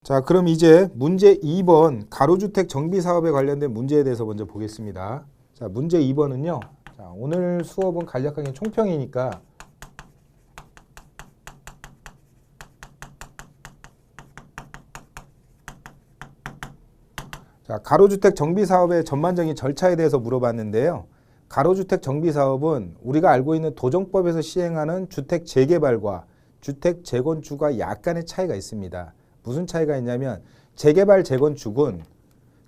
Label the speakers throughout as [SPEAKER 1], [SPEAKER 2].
[SPEAKER 1] 자, 그럼 이제 문제 2번 가로주택 정비 사업에 관련된 문제에 대해서 먼저 보겠습니다. 자, 문제 2번은요. 자, 오늘 수업은 간략하게 총평이니까 자, 가로주택 정비 사업의 전반적인 절차에 대해서 물어봤는데요. 가로주택 정비 사업은 우리가 알고 있는 도정법에서 시행하는 주택 재개발과 주택 재건축과 약간의 차이가 있습니다. 무슨 차이가 있냐면 재개발 재건축은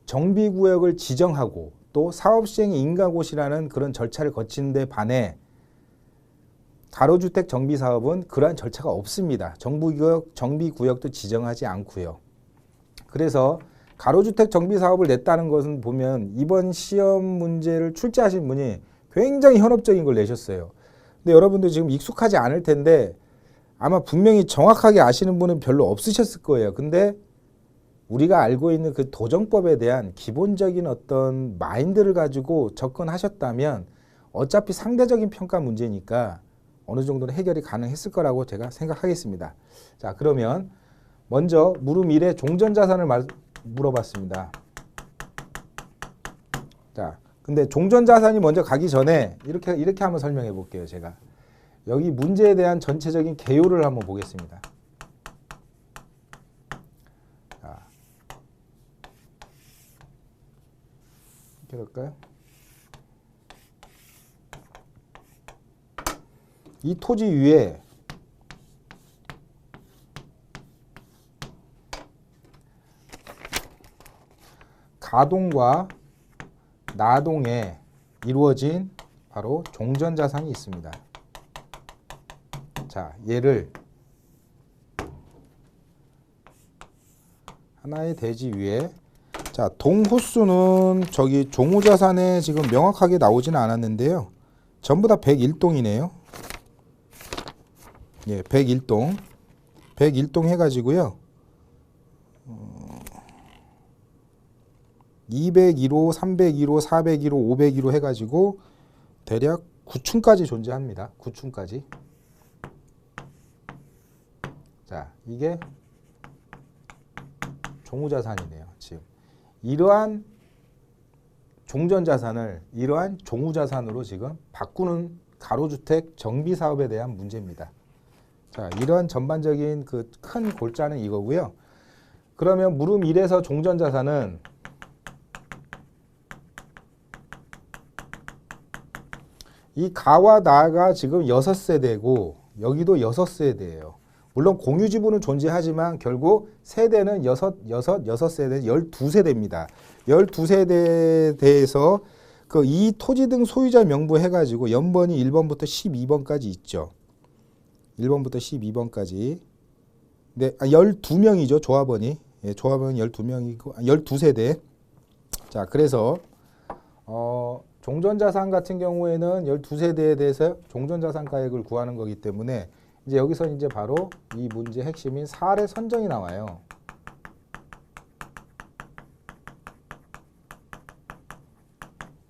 [SPEAKER 1] 정비구역을 지정하고 또 사업시행의 인가고시라는 그런 절차를 거치는 데 반해 가로주택 정비 사업은 그러한 절차가 없습니다. 정비구역도 지정하지 않고요. 그래서 가로주택 정비 사업을 냈다는 것은 보면 이번 시험 문제를 출제하신 분이 굉장히 현업적인 걸 내셨어요. 근데 여러분들 지금 익숙하지 않을 텐데 아마 분명히 정확하게 아시는 분은 별로 없으셨을 거예요. 근데 우리가 알고 있는 그 도정법에 대한 기본적인 어떤 마인드를 가지고 접근하셨다면 어차피 상대적인 평가 문제니까 어느 정도는 해결이 가능했을 거라고 제가 생각하겠습니다. 자, 그러면 먼저 물음 1의 종전자산을 물어봤습니다. 자, 근데 종전자산이 먼저 가기 전에 이렇게 한번 설명해 볼게요. 제가 여기 문제에 대한 전체적인 개요를 한번 보겠습니다. 자, 이렇게 할까요? 이 토지 위에 가동과 나동에 이루어진 바로 종전자산이 있습니다. 자, 얘를 하나의 대지 위에 자, 동호수는 저기 종후자산에 지금 명확하게 나오지는 않았는데요. 전부 다 101동이네요. 예, 101동. 101동 해가지고요. 201호, 301호, 401호, 501호 해가지고 대략 9층까지 존재합니다. 9층까지. 자, 이게 종후자산이네요. 지금 이러한 종전자산을 이러한 종후자산으로 지금 바꾸는 가로주택 정비사업에 대한 문제입니다. 자, 이러한 전반적인 그 큰 골자는 이거고요. 그러면 물음 1에서 종전자산은 이 가와 나가 지금 6세대고 여기도 6세대예요. 물론 공유지분은 존재하지만 결국 세대는 6세대, 12세대입니다. 12세대에 대해서 그 이 토지 등 소유자 명부 해가지고 연번이 1번부터 12번까지 있죠. 1번부터 12번까지. 네, 12명이죠. 조합원이. 예, 조합원은 12명이고 12세대. 자, 그래서 종전자산 같은 경우에는 12세대에 대해서 종전자산가액을 구하는 거기 때문에 이제 여기서 이제 바로 이 문제 핵심인 사례 선정이 나와요.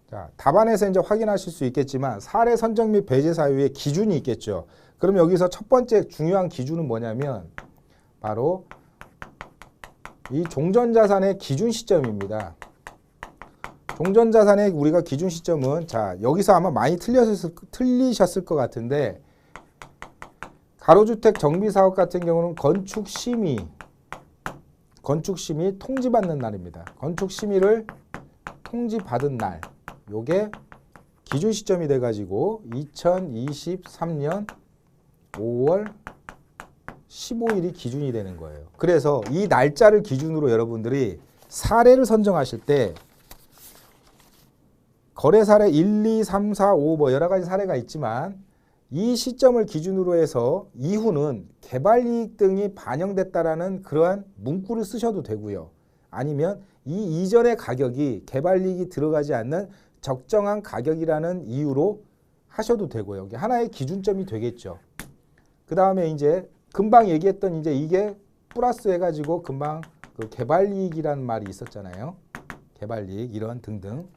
[SPEAKER 1] 자, 답안에서 이제 확인하실 수 있겠지만 사례 선정 및 배제 사유의 기준이 있겠죠. 그럼 여기서 첫 번째 중요한 기준은 뭐냐면 바로 이 종전자산의 기준 시점입니다. 종전자산의 우리가 기준 시점은 자, 여기서 아마 많이 틀리셨을 것 같은데 가로주택 정비사업 같은 경우는 건축심의 통지받는 날입니다. 건축심의를 통지받은 날 요게 기준 시점이 돼가지고 2023년 5월 15일이 기준이 되는 거예요. 그래서 이 날짜를 기준으로 여러분들이 사례를 선정하실 때 거래 사례 1, 2, 3, 4, 5 뭐 여러 가지 사례가 있지만 이 시점을 기준으로 해서 이후는 개발이익 등이 반영됐다라는 그러한 문구를 쓰셔도 되고요. 아니면 이 이전의 가격이 개발이익이 들어가지 않는 적정한 가격이라는 이유로 하셔도 되고요. 이게 하나의 기준점이 되겠죠. 그 다음에 이제 금방 얘기했던 이제 이게 플러스 해가지고 금방 그 개발이익이라는 말이 있었잖아요. 개발이익 이런 등등.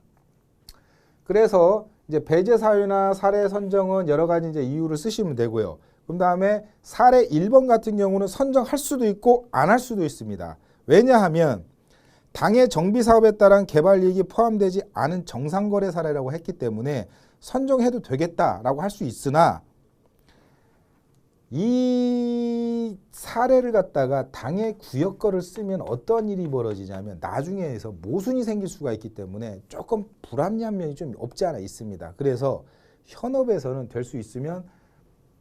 [SPEAKER 1] 그래서 이제 배제 사유나 사례 선정은 여러 가지 이제 이유를 쓰시면 되고요. 그 다음에 사례 1번 같은 경우는 선정할 수도 있고 안 할 수도 있습니다. 왜냐하면 당의 정비사업에 따른 개발이익이 포함되지 않은 정상거래 사례라고 했기 때문에 선정해도 되겠다라고 할 수 있으나 이 사례를 갖다가 당의 구역거를 쓰면 어떤 일이 벌어지냐면 나중에서 모순이 생길 수가 있기 때문에 조금 불합리한 면이 좀 없지 않아 있습니다. 그래서 현업에서는 될 수 있으면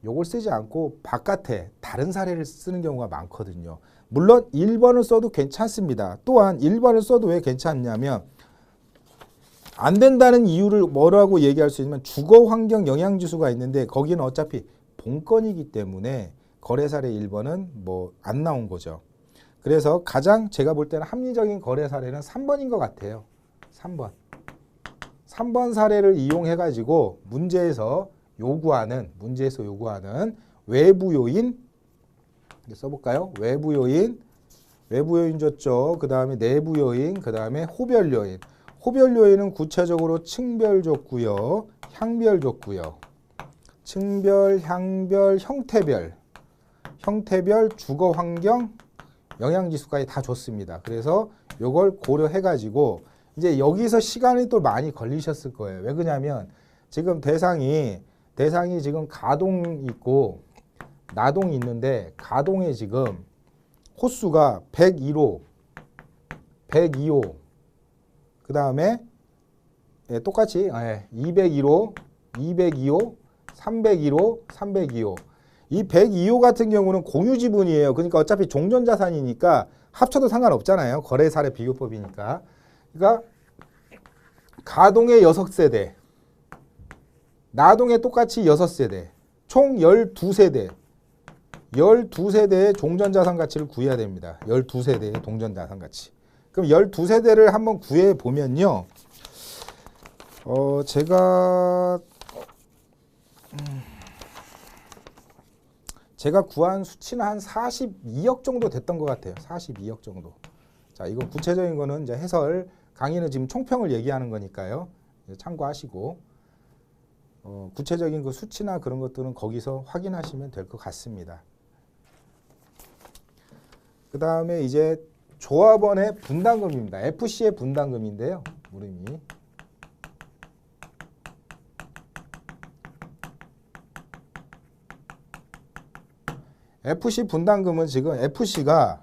[SPEAKER 1] 요걸 쓰지 않고 바깥에 다른 사례를 쓰는 경우가 많거든요. 물론 1번을 써도 괜찮습니다. 또한 1번을 써도 왜 괜찮냐면 안 된다는 이유를 뭐라고 얘기할 수 있냐면 주거환경 영향지수가 있는데 거기는 어차피 본건이기 때문에 거래사례 1번은 뭐 안 나온 거죠. 그래서 가장 제가 볼 때는 합리적인 거래 사례는 3번인 것 같아요. 3번. 3번 사례를 이용해 가지고 문제에서 요구하는 외부 요인 써볼까요? 외부 요인 줬죠. 그 다음에 내부 요인, 그 다음에 호별 요인. 호별 요인은 구체적으로 층별 줬고요, 향별 줬고요. 층별, 향별, 형태별, 주거 환경, 영향지수까지 다 줬습니다. 그래서 요걸 고려해 가지고 이제 여기서 시간이 또 많이 걸리셨을 거예요. 왜 그러냐면 지금 대상이 지금 가동 있고 나동이 있는데 가동에 지금 호수가 102호, 그 다음에 똑같이 201호, 202호, 301호. 이 102호 같은 경우는 공유 지분이에요. 그러니까 어차피 종전자산이니까 합쳐도 상관없잖아요. 거래사례 비교법이니까. 그러니까 가동에 6세대, 나동에 똑같이 6세대, 총 12세대. 12세대의 종전자산 가치를 구해야 됩니다. 12세대의 동전자산 가치. 그럼 12세대를 한번 구해 보면요. 제가 구한 수치는 한 42억 정도 됐던 것 같아요. 42억 정도. 자, 이건 구체적인 거는 이제 해설 강의는 지금 총평을 얘기하는 거니까요. 참고하시고 구체적인 그 수치나 그런 것들은 거기서 확인하시면 될 것 같습니다. 그 다음에 이제 조합원의 분담금입니다. FC의 분담금인데요. 이름이 FC 분담금은 지금 FC가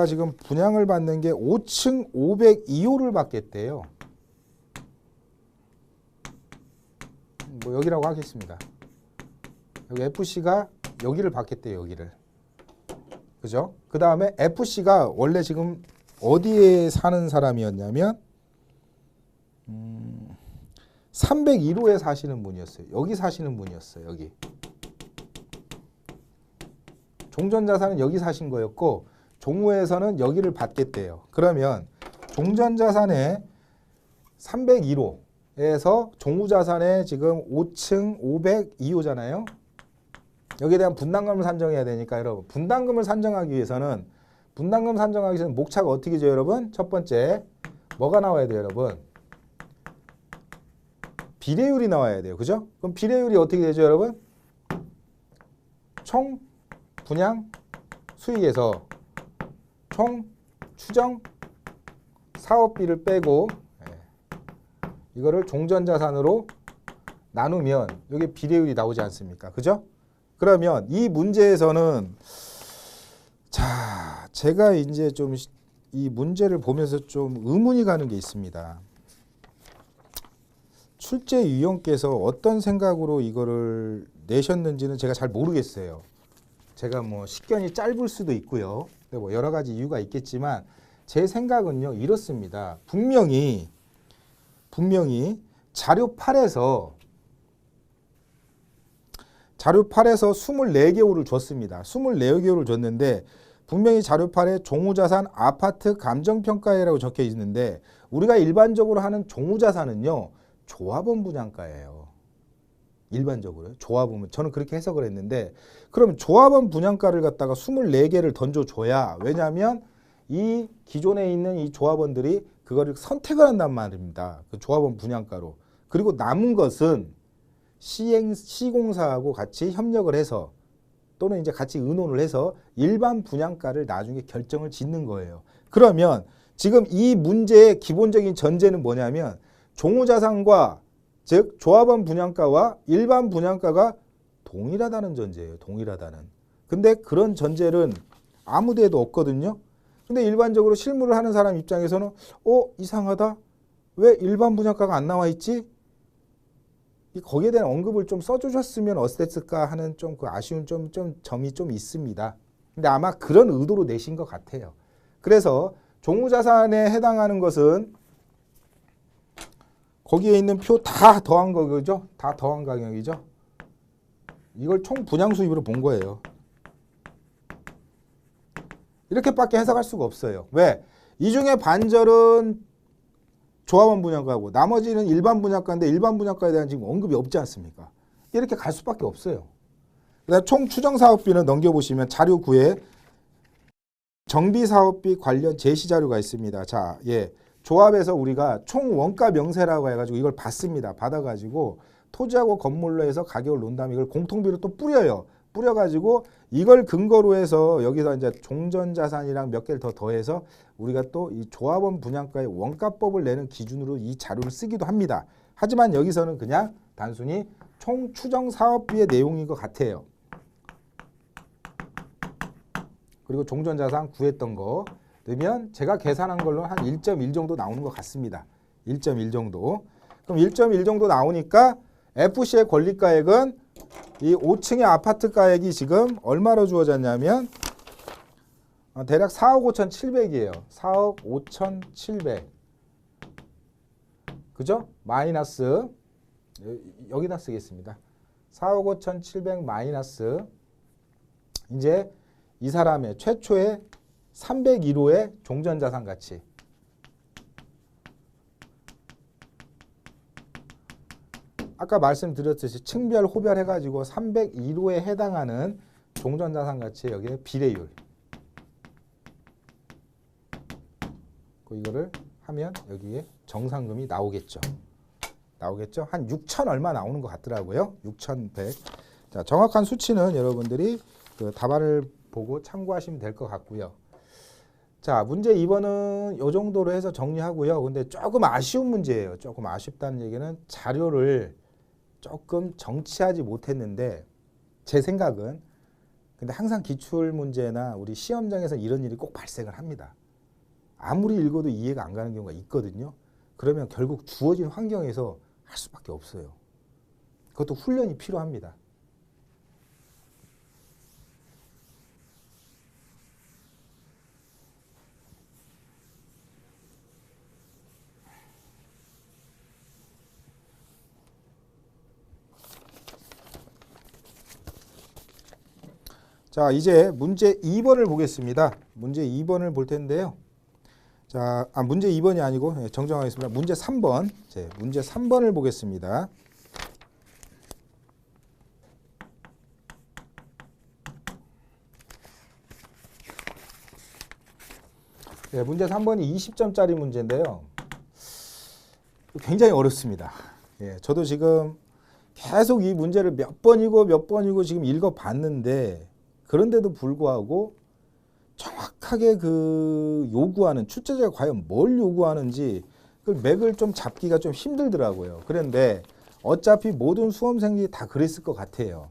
[SPEAKER 1] 지금 분양을 받는 게 5층 502호를 받겠대요. 뭐 여기라고 하겠습니다. 여기 FC가 여기를 받겠대요. 여기를. 그죠? 그 다음에 FC가 원래 지금 어디에 사는 사람이었냐면 301호에 사시는 분이었어요. 여기 사시는 분이었어요. 여기. 종전자산은 여기 사신 거였고 종우에서는 여기를 받겠대요. 그러면 종전자산의 301호에서 종우자산의 지금 5층 502호잖아요. 여기에 대한 분담금을 산정해야 되니까 여러분 분담금을 산정하기 위해서는 목차가 어떻게 되죠 여러분? 첫 번째 뭐가 나와야 돼요 여러분? 비례율이 나와야 돼요. 그죠? 그럼 비례율이 어떻게 되죠 여러분? 총 분양 수익에서 총 추정 사업비를 빼고 이거를 종전자산으로 나누면 여기 비례율이 나오지 않습니까? 그죠? 그러면 이 문제에서는 자, 제가 이제 좀 이 문제를 보면서 좀 의문이 가는 게 있습니다. 출제위원께서 어떤 생각으로 이거를 내셨는지는 제가 잘 모르겠어요. 제가 뭐 식견이 짧을 수도 있고요. 뭐 여러 가지 이유가 있겠지만 제 생각은요 이렇습니다. 분명히 자료 8에서 24개호를 줬습니다. 24개호를 줬는데 분명히 자료 8에 종우자산 아파트 감정평가회라고 적혀 있는데 우리가 일반적으로 하는 종우자산은요 조합원 분양가예요. 일반적으로요. 조합원 저는 그렇게 해석을 했는데 그럼 조합원 분양가를 갖다가 24개를 던져줘야 왜냐하면 이 기존에 있는 이 조합원들이 그거를 선택을 한단 말입니다. 그 조합원 분양가로. 그리고 남은 것은 시공사하고 같이 협력을 해서 또는 이제 같이 의논을 해서 일반 분양가를 나중에 결정을 짓는 거예요. 그러면 지금 이 문제의 기본적인 전제는 뭐냐면 종우자산과 즉 조합원 분양가와 일반 분양가가 동일하다는 전제예요. 동일하다는. 근데 그런 전제는 아무 데에도 없거든요. 근데 일반적으로 실무를 하는 사람 입장에서는 이상하다. 왜 일반 분양가가 안 나와 있지? 거기에 대한 언급을 좀 써주셨으면 어땠을까 하는 좀 그 아쉬운 점이 좀 있습니다. 근데 아마 그런 의도로 내신 것 같아요. 그래서 종우자산에 해당하는 것은 거기에 있는 표 다 더한 거죠. 다 더한 가격이죠. 이걸 총 분양 수입으로 본 거예요. 이렇게밖에 해석할 수가 없어요. 왜? 이 중에 반절은 조합원 분양가고 나머지는 일반 분양가인데 일반 분양가에 대한 지금 언급이 없지 않습니까? 이렇게 갈 수밖에 없어요. 그다음 총 추정 사업비는 넘겨보시면 자료 9에 정비 사업비 관련 제시 자료가 있습니다. 자, 조합에서 우리가 총 원가 명세라고 해가지고 이걸 받습니다. 받아가지고 토지하고 건물로 해서 가격을 놓은 다음에 이걸 공통비로 또 뿌려요. 뿌려가지고 이걸 근거로 해서 여기서 이제 종전자산이랑 몇 개를 더 더해서 우리가 또 이 조합원 분양가의 원가법을 내는 기준으로 이 자료를 쓰기도 합니다. 하지만 여기서는 그냥 단순히 총 추정 사업비의 내용인 것 같아요. 그리고 종전자산 구했던 거 넣으면 제가 계산한 걸로 한 1.1 정도 나오는 것 같습니다. 1.1 정도. 그럼 1.1 정도 나오니까 FC의 권리가액은 이 5층의 아파트 가액이 지금 얼마로 주어졌냐면 대략 4억 5,700이에요. 4억 5,700. 그죠? 마이너스 여기다 쓰겠습니다. 4억 5,700 마이너스 이제 이 사람의 최초의 301호의 종전자산 가치. 아까 말씀드렸듯이 층별 호별 해가지고 301호에 해당하는 종전자산 가치의 여기에 비례율. 이거를 하면 여기에 정상금이 나오겠죠. 한 6천 얼마 나오는 것 같더라고요. 6,100. 자, 정확한 수치는 여러분들이 그 답안을 보고 참고하시면 될 것 같고요. 자, 문제 2번은 이 정도로 해서 정리하고요. 근데 조금 아쉬운 문제예요. 조금 아쉽다는 얘기는 자료를 조금 정치하지 못했는데 제 생각은 근데 항상 기출 문제나 우리 시험장에서 이런 일이 꼭 발생을 합니다. 아무리 읽어도 이해가 안 가는 경우가 있거든요. 그러면 결국 주어진 환경에서 할 수밖에 없어요. 그것도 훈련이 필요합니다. 자, 이제 문제 2번을 보겠습니다. 문제 2번을 볼 텐데요. 자, 문제 2번이 아니고 정정하겠습니다. 문제 3번. 문제 3번을 보겠습니다. 문제 3번이 20점짜리 문제인데요. 굉장히 어렵습니다. 저도 지금 계속 이 문제를 몇 번이고 지금 읽어봤는데 그런데도 불구하고 정확하게 그 요구하는 출제자가 과연 뭘 요구하는지 그 맥을 좀 잡기가 좀 힘들더라고요. 그런데 어차피 모든 수험생들이 다 그랬을 것 같아요.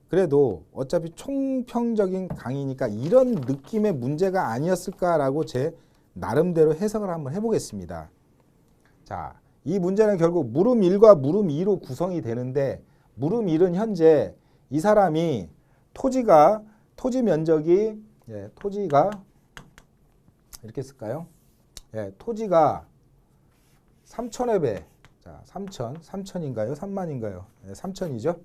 [SPEAKER 1] 그래도 어차피 총평적인 강의니까 이런 느낌의 문제가 아니었을까라고 제 나름대로 해석을 한번 해보겠습니다. 자, 이 문제는 결국 물음 1과 물음 2로 구성이 되는데 물음 1은 현재 이 사람이 토지 면적이 토지가 이렇게 쓸까요? 토지가 3천여 배. 자, 3천인가요? 3만인가요? 3천이죠.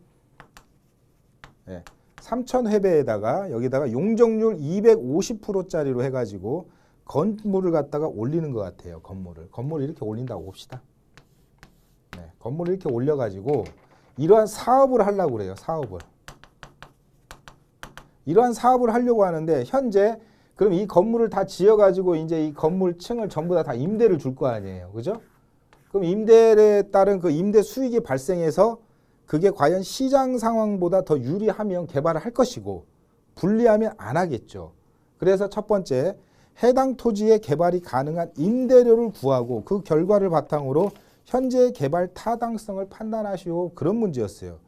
[SPEAKER 1] 3,000회배에다가 여기다가 용적률 250%짜리로 해가지고 건물을 갖다가 올리는 것 같아요. 건물을 이렇게 올린다고 봅시다. 건물을 이렇게 올려가지고 이러한 사업을 하려고 그래요. 이러한 사업을 하려고 하는데 현재 그럼 이 건물을 다 지어가지고 이제 이 건물층을 전부 다 임대를 줄 거 아니에요. 그죠? 그럼 임대에 따른 그 임대 수익이 발생해서 그게 과연 시장 상황보다 더 유리하면 개발을 할 것이고 분리하면 안 하겠죠. 그래서 첫 번째, 해당 토지의 개발이 가능한 임대료를 구하고 그 결과를 바탕으로 현재 개발 타당성을 판단하시오. 그런 문제였어요.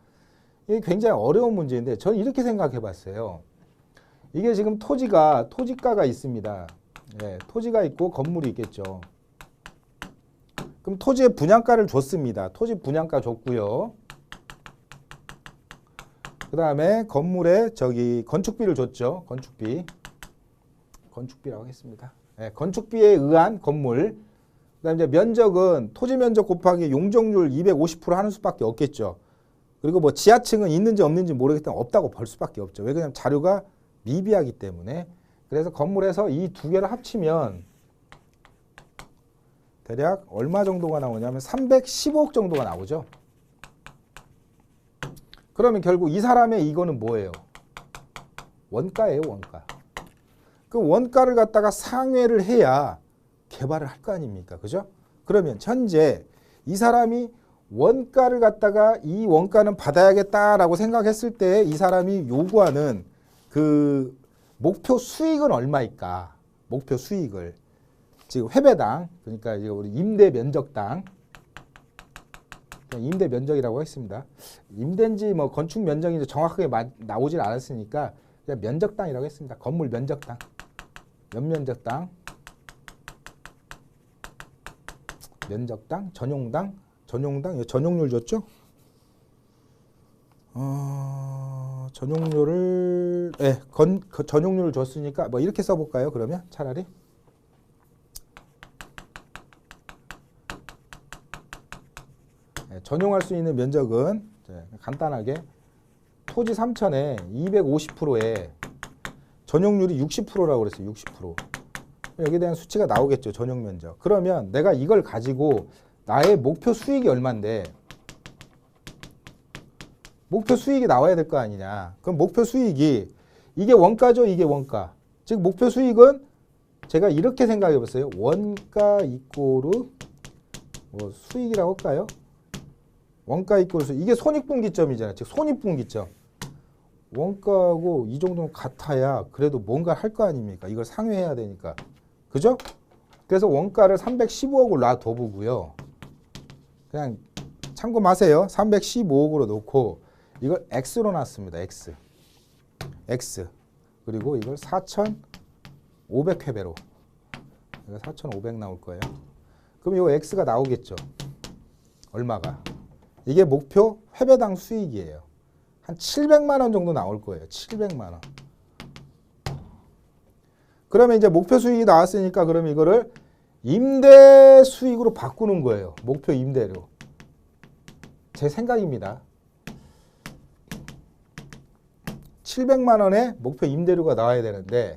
[SPEAKER 1] 이게 굉장히 어려운 문제인데 저는 이렇게 생각해 봤어요. 이게 지금 토지가가 있습니다. 예, 토지가 있고 건물이 있겠죠. 그럼 토지의 분양가를 줬습니다. 토지 분양가 줬고요. 그 다음에 건물에 건축비를 줬죠. 건축비라고 하겠습니다. 예, 건축비에 의한 건물. 그 다음에 이제 면적은 토지 면적 곱하기 용적률 250% 하는 수밖에 없겠죠. 그리고 뭐 지하층은 있는지 없는지 모르겠지만 없다고 볼 수밖에 없죠. 왜 그러냐면 자료가 미비하기 때문에. 그래서 건물에서 이 두 개를 합치면 대략 얼마 정도가 나오냐면 315억 정도가 나오죠. 그러면 결국 이 사람의 이거는 뭐예요? 원가예요, 원가. 그 원가를 갖다가 상회를 해야 개발을 할 거 아닙니까? 그죠? 그러면 현재 이 사람이 원가를 갖다가 이 원가는 받아야겠다라고 생각했을 때 이 사람이 요구하는 그 목표 수익은 얼마일까? 목표 수익을 지금 회배당, 그러니까 이제 우리 임대 면적당, 임대 면적이라고 했습니다. 임대인지 뭐 건축 면적인지 정확하게 나오질 않았으니까 그냥 면적당이라고 했습니다. 건물 면적당, 연면적당, 면적당, 전용률 줬죠? 전용률을 전용률을 줬으니까 뭐 이렇게 써볼까요? 그러면 차라리 전용할 수 있는 면적은 간단하게 토지 3천에 250%에 전용률이 60%라고 그랬어요. 60%. 여기에 대한 수치가 나오겠죠. 전용 면적. 그러면 내가 이걸 가지고 나의 목표 수익이 얼만데 목표 수익이 나와야 될 거 아니냐. 그럼 목표 수익이 이게 원가죠. 이게 원가. 즉 목표 수익은 제가 이렇게 생각해 봤어요. 원가 이꼬르 뭐 수익이라고 할까요? 원가 이꼬르 수익. 이게 손익분기점이잖아요. 즉 손익분기점. 원가하고 이 정도는 같아야 그래도 뭔가 할 거 아닙니까? 이걸 상회해야 되니까. 그죠? 그래서 원가를 315억을 놔둬보고요. 그냥 참고 마세요. 315억으로 놓고 이걸 X로 놨습니다. X. 그리고 이걸 4,500회배로. 이거 4,500 나올 거예요. 그럼 이 X가 나오겠죠. 얼마가? 이게 목표 회배당 수익이에요. 한 700만 원 정도 나올 거예요. 700만 원. 그러면 이제 목표 수익이 나왔으니까 그러면 이거를 임대 수익으로 바꾸는 거예요. 목표 임대료. 제 생각입니다. 700만 원의 목표 임대료가 나와야 되는데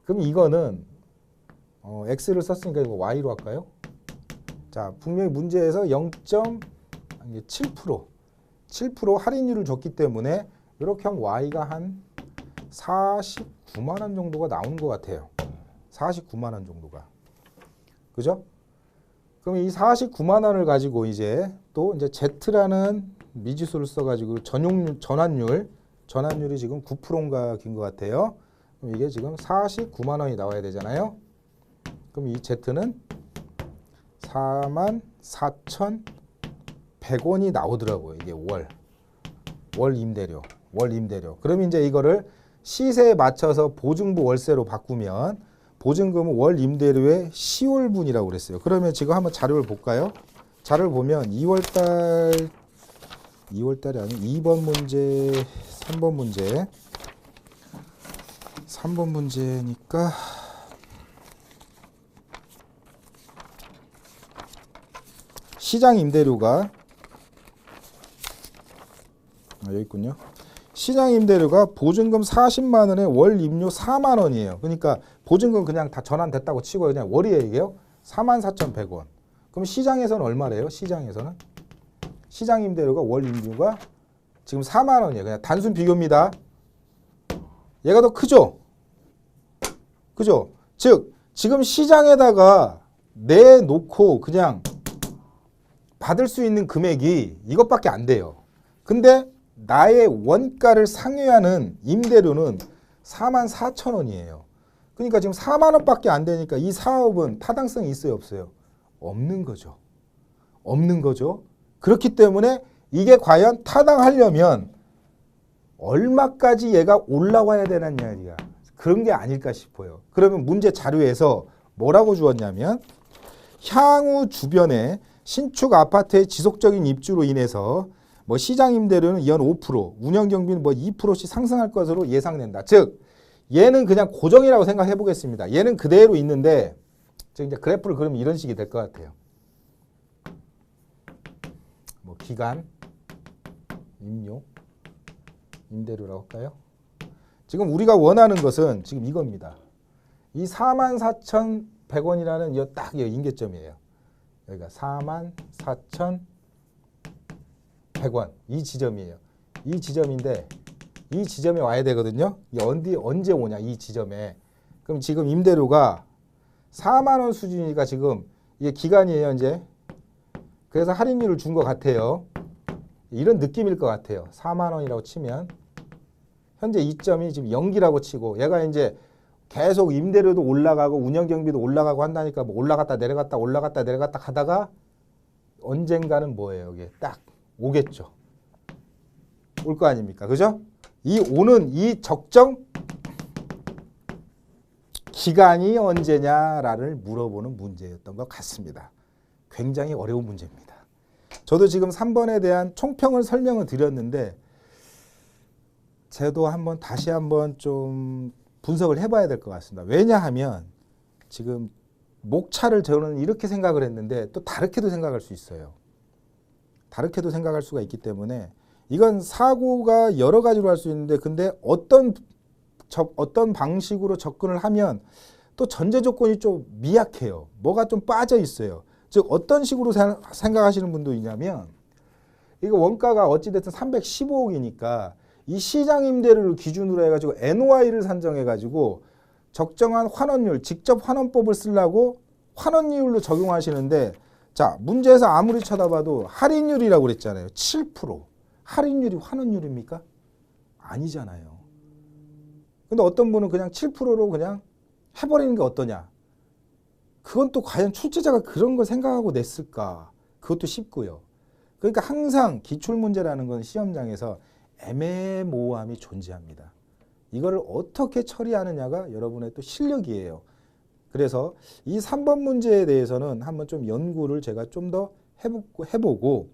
[SPEAKER 1] 그럼 이거는 X를 썼으니까 이거 Y로 할까요? 자, 분명히 문제에서 0.7% 할인율을 줬기 때문에 이렇게 하면 Y가 한 49만 원 정도가 나오는 것 같아요. 49만 원 정도가. 그죠? 그럼 이 49만 원을 가지고 이제 또 이제 Z라는 미지수를 써가지고 전환율이 지금 9%인가 긴 것 같아요. 그럼 이게 지금 49만 원이 나와야 되잖아요. 그럼 이 Z는 44,100원이 나오더라고요. 이게 월 임대료. 그럼 이제 이거를 시세에 맞춰서 보증부 월세로 바꾸면 보증금은 월 임대료의 10월분이라고 그랬어요. 그러면 지금 한번 자료를 볼까요? 자료를 보면 2월달이 아니 2번 문제, 3번 문제니까 시장 임대료가 여기 있군요. 시장 임대료가 보증금 40만 원에 월 임료 4만 원이에요. 그러니까 보증금 그냥 다 전환됐다고 치고 그냥 월이에요. 이게요. 44,100원. 그럼 시장에서는 얼마래요? 시장에서는 시장 임대료가 월 임료가 지금 4만 원이에요. 그냥 단순 비교입니다. 얘가 더 크죠? 그죠? 즉 지금 시장에다가 내놓고 그냥 받을 수 있는 금액이 이것밖에 안 돼요. 근데 나의 원가를 상회하는 임대료는 44,000원이에요. 그러니까 지금 4만 원밖에 안 되니까 이 사업은 타당성이 있어요, 없어요? 없는 거죠. 없는 거죠. 그렇기 때문에 이게 과연 타당하려면 얼마까지 얘가 올라와야 되는 이야기가 그런 게 아닐까 싶어요. 그러면 문제 자료에서 뭐라고 주었냐면 향후 주변에 신축 아파트의 지속적인 입주로 인해서 뭐 시장 임대료는 연 5%, 운영 경비는 뭐 2%씩 상승할 것으로 예상된다. 즉 얘는 그냥 고정이라고 생각해 보겠습니다. 얘는 그대로 있는데 즉 이제 그래프를 그리면 이런 식이 될 것 같아요. 뭐 기간, 임료, 임대료라고 할까요? 지금 우리가 원하는 것은 지금 이겁니다. 이 44,100원이라는 이 딱 임계점이에요. 여기가 44,100원 이 지점이에요. 이 지점인데 이 지점에 와야 되거든요. 이게 언제 오냐 이 지점에. 그럼 지금 임대료가 4만 원 수준이니까 지금 이게 기간이에요 이제. 그래서 할인율을 준 것 같아요. 이런 느낌일 것 같아요. 4만 원이라고 치면 현재 이점이 지금 연기라고 치고 얘가 이제 계속 임대료도 올라가고 운영 경비도 올라가고 한다니까 뭐 올라갔다 내려갔다 올라갔다 내려갔다 하다가 언젠가는 뭐예요? 이게 딱 오겠죠. 올 거 아닙니까? 그죠? 이 오는 이 적정 기간이 언제냐를 물어보는 문제였던 것 같습니다. 굉장히 어려운 문제입니다. 저도 지금 3번에 대한 총평을 설명을 드렸는데 저도 다시 한번 좀 분석을 해봐야 될 것 같습니다. 왜냐하면 지금 목차를 저는 이렇게 생각을 했는데 또 다르게도 생각할 수 있어요. 다르게도 생각할 수가 있기 때문에 이건 사고가 여러 가지로 할 수 있는데 근데 어떤 방식으로 접근을 하면 또 전제 조건이 좀 미약해요. 뭐가 좀 빠져 있어요. 즉 어떤 식으로 생각하시는 분도 있냐면 이거 원가가 어찌됐든 315억이니까 이 시장 임대료를 기준으로 해가지고 NOI를 산정해가지고 적정한 환원율, 직접 환원법을 쓰려고 환원율로 적용하시는데 자 문제에서 아무리 쳐다봐도 할인율이라고 그랬잖아요. 7%. 할인율이 환원율입니까? 아니잖아요. 근데 어떤 분은 그냥 7%로 그냥 해버리는 게 어떠냐. 그건 또 과연 출제자가 그런 걸 생각하고 냈을까? 그것도 쉽고요. 그러니까 항상 기출문제라는 건 시험장에서 애매모호함이 존재합니다. 이거를 어떻게 처리하느냐가 여러분의 또 실력이에요. 그래서 이 3번 문제에 대해서는 한번 좀 연구를 제가 좀 더 해보고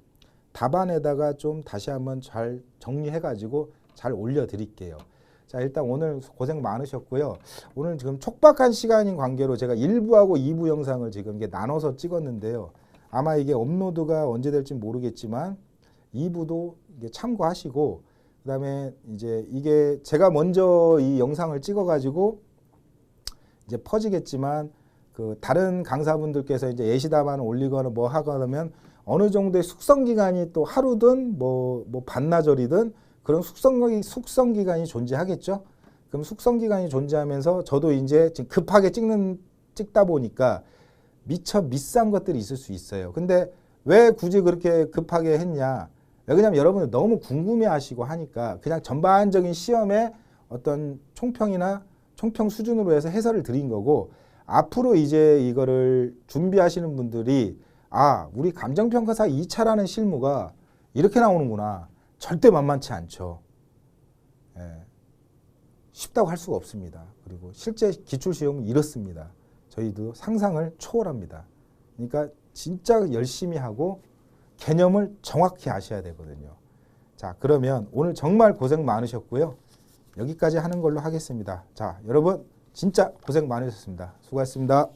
[SPEAKER 1] 답안에다가 좀 다시 한번 잘 정리해가지고 잘 올려드릴게요. 자 일단 오늘 고생 많으셨고요. 오늘 지금 촉박한 시간인 관계로 제가 1부하고 2부 영상을 지금 이게 나눠서 찍었는데요. 아마 이게 업로드가 언제 될지 모르겠지만 2부도 이게 참고하시고 그다음에 이제 이게 제가 먼저 이 영상을 찍어가지고 이제 퍼지겠지만 그 다른 강사분들께서 이제 예시 답안을 올리거나 뭐 하거나 어느 정도의 숙성 기간이 또 하루든 뭐 반나절이든 그런 숙성 기간이 존재하겠죠. 그럼 숙성 기간이 존재하면서 저도 이제 지금 급하게 찍다 보니까 미처 미스한 것들이 있을 수 있어요. 근데 왜 굳이 그렇게 급하게 했냐? 왜냐하면 여러분들 너무 궁금해하시고 하니까 그냥 전반적인 시험의 어떤 총평 수준으로 해서 해설을 드린 거고 앞으로 이제 이거를 준비하시는 분들이 아 우리 감정평가사 2차라는 실무가 이렇게 나오는구나. 절대 만만치 않죠. 예. 쉽다고 할 수가 없습니다. 그리고 실제 기출시험은 이렇습니다. 저희도 상상을 초월합니다. 그러니까 진짜 열심히 하고 개념을 정확히 아셔야 되거든요. 자, 그러면 오늘 정말 고생 많으셨고요. 여기까지 하는 걸로 하겠습니다. 자, 여러분 진짜 고생 많으셨습니다. 수고하셨습니다.